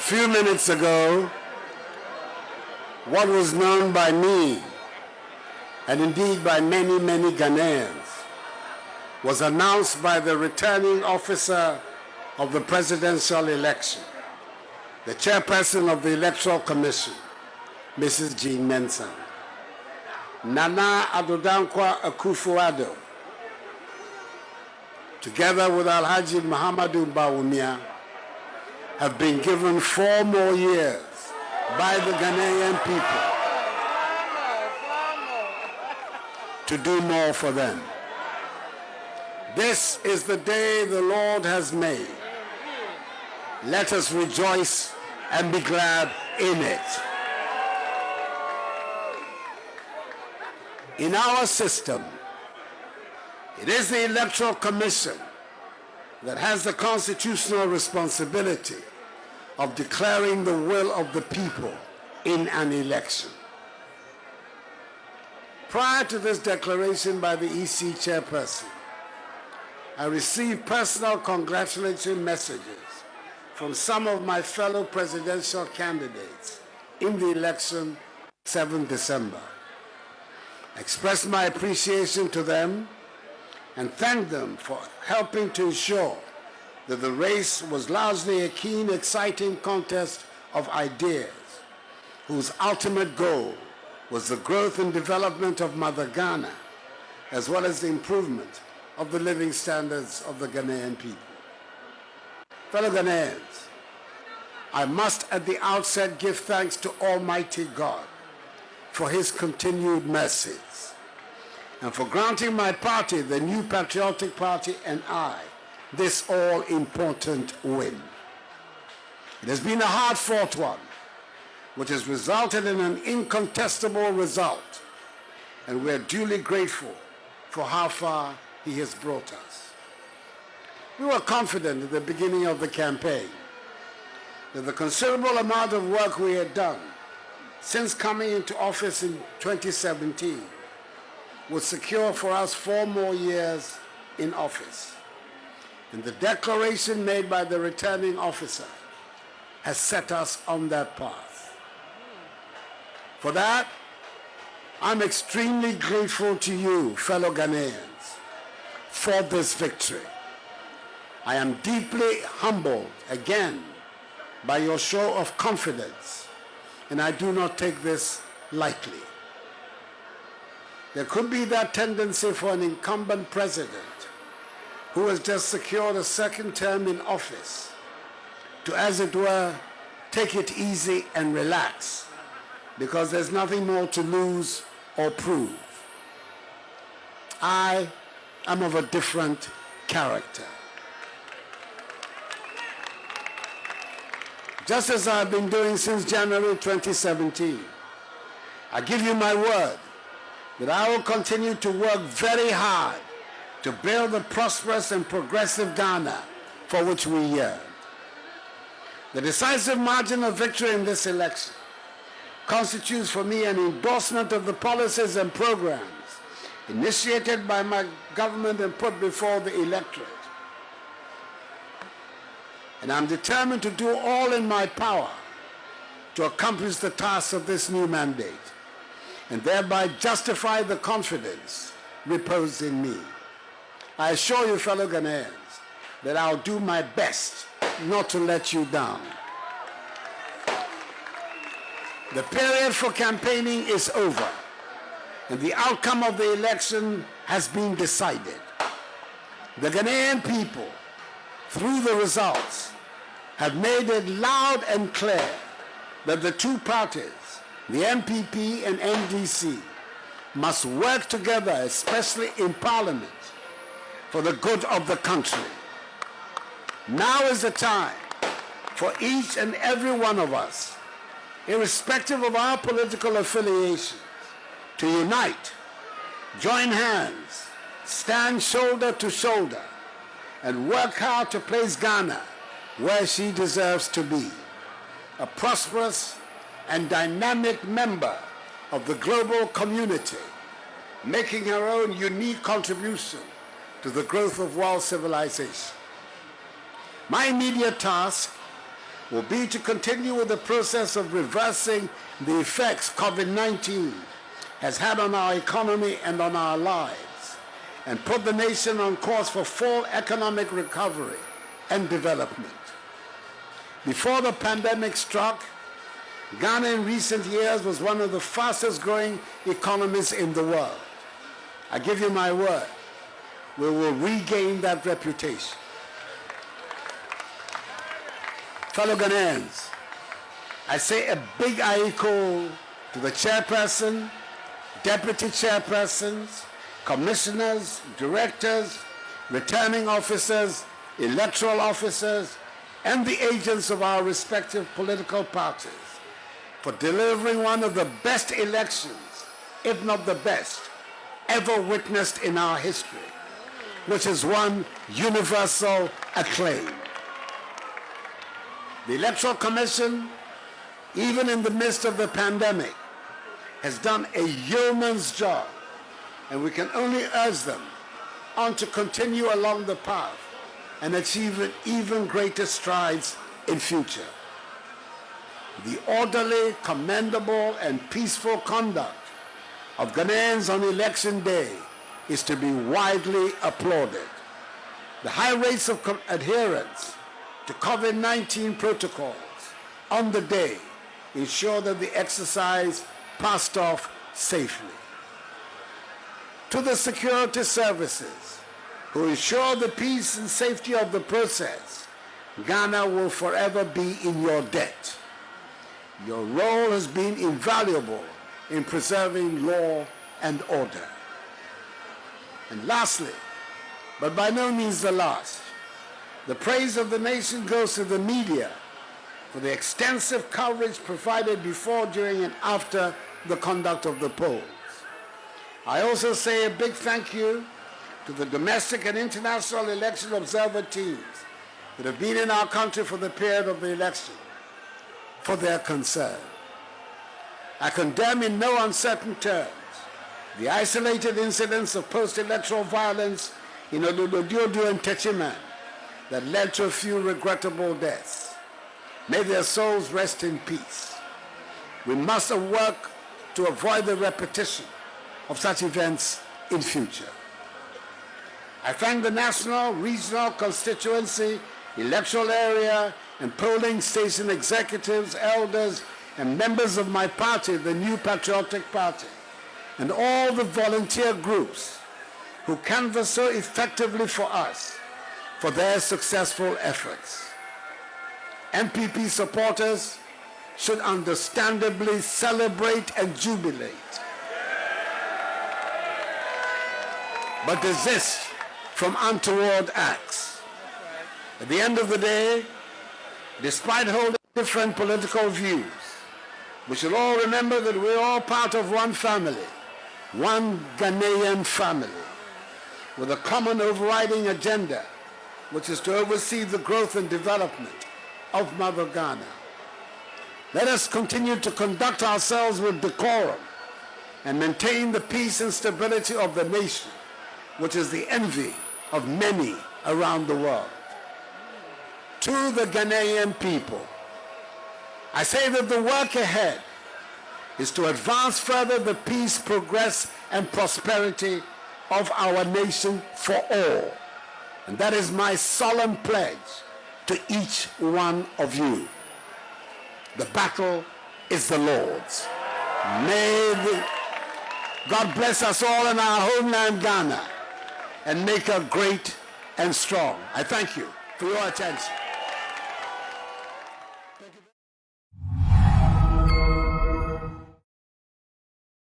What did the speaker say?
few minutes ago, what was known by me, and indeed by many, many Ghanaians, was announced by the returning officer of the presidential election, the chairperson of the Electoral Commission, Mrs. Jean Mensah. Nana Addo Akufo-Addo, together with Alhaji Muhammadu Bawumia, have been given 4 more years by the Ghanaian people to do more for them. This is the day the Lord has made. Let us rejoice and be glad in it. In our system, it is the Electoral Commission that has the constitutional responsibility of declaring the will of the people in an election. Prior to this declaration by the EC chairperson, I received personal congratulatory messages from some of my fellow presidential candidates in the election 7 December. I expressed my appreciation to them and thanked them for helping to ensure that the race was largely a keen, exciting contest of ideas whose ultimate goal was the growth and development of Mother Ghana, as well as the improvement of the living standards of the Ghanaian people. Fellow Ghanaians, I must at the outset give thanks to Almighty God for His continued mercies and for granting my party, the New Patriotic Party, and I, this all-important win. It has been a hard-fought one, which has resulted in an incontestable result, and we are duly grateful for how far He has brought us. We were confident at the beginning of the campaign that the considerable amount of work we had done since coming into office in 2017 would secure for us 4 more years in office. And the declaration made by the returning officer has set us on that path. For that, I'm extremely grateful to you, fellow Ghanaians, for this victory. I am deeply humbled again by your show of confidence, and I do not take this lightly. There could be that tendency for an incumbent president who has just secured a second term in office to, as it were, take it easy and relax because there's nothing more to lose or prove. I am of a different character. Just as I've been doing since January 2017, I give you my word that I will continue to work very hard to build the prosperous and progressive Ghana for which we yearn. The decisive margin of victory in this election constitutes for me an endorsement of the policies and programs initiated by my government and put before the electorate. And I'm determined to do all in my power to accomplish the task of this new mandate and thereby justify the confidence reposed in me. I assure you, fellow Ghanaians, that I'll do my best not to let you down. The period for campaigning is over, and the outcome of the election has been decided. The Ghanaian people, through the results, have made it loud and clear that the two parties, the MPP and NDC, must work together, especially in Parliament, for the good of the country. Now is the time for each and every one of us, irrespective of our political affiliations, to unite, join hands, stand shoulder to shoulder, and work hard to place Ghana where she deserves to be, a prosperous and dynamic member of the global community, making her own unique contribution to the growth of world civilization. My immediate task will be to continue with the process of reversing the effects COVID-19 has had on our economy and on our lives, and put the nation on course for full economic recovery and development. Before the pandemic struck, Ghana in recent years was one of the fastest growing economies in the world. I give you my word, we will regain that reputation. Fellow Ghanaians, I say a big aiko to the chairperson, deputy chairpersons, commissioners, directors, returning officers, electoral officers, and the agents of our respective political parties for delivering one of the best elections, if not the best, ever witnessed in our history, which has won universal acclaim. The Electoral Commission, even in the midst of the pandemic, has done a yeoman's job, and we can only urge them on to continue along the path and achieve even greater strides in future. The orderly, commendable, and peaceful conduct of Ghanaians on election day is to be widely applauded. The high rates of adherence to COVID-19 protocols on the day ensure that the exercise passed off safely. To the security services who ensure the peace and safety of the process, Ghana will forever be in your debt. Your role has been invaluable in preserving law and order. And lastly, but by no means the last, the praise of the nation goes to the media for the extensive coverage provided before, during, and after the conduct of the polls. I also say a big thank you to the domestic and international election observer teams that have been in our country for the period of the election for their concern. I condemn in no uncertain terms the isolated incidents of post-electoral violence in Oludodiodo and Techiman that led to a few regrettable deaths. May their souls rest in peace. We must work to avoid the repetition of such events in future. I thank the national, regional, constituency, electoral area, and polling station executives, elders, and members of my party, the New Patriotic Party, and all the volunteer groups who canvass so effectively for us for their successful efforts. NPP supporters should understandably celebrate and jubilate, but desist from untoward acts. At the end of the day, despite holding different political views, we should all remember that we're all part of one family, one Ghanaian family, with a common overriding agenda, which is to oversee the growth and development of Mother Ghana. Let us continue to conduct ourselves with decorum and maintain the peace and stability of the nation, which is the envy of many around the world. To the Ghanaian people, I say that the work ahead is to advance further the peace, progress, and prosperity of our nation for all. And that is my solemn pledge to each one of you. The battle is the Lord's. May God bless us all in our homeland, Ghana, and make her great and strong. I thank you for your attention.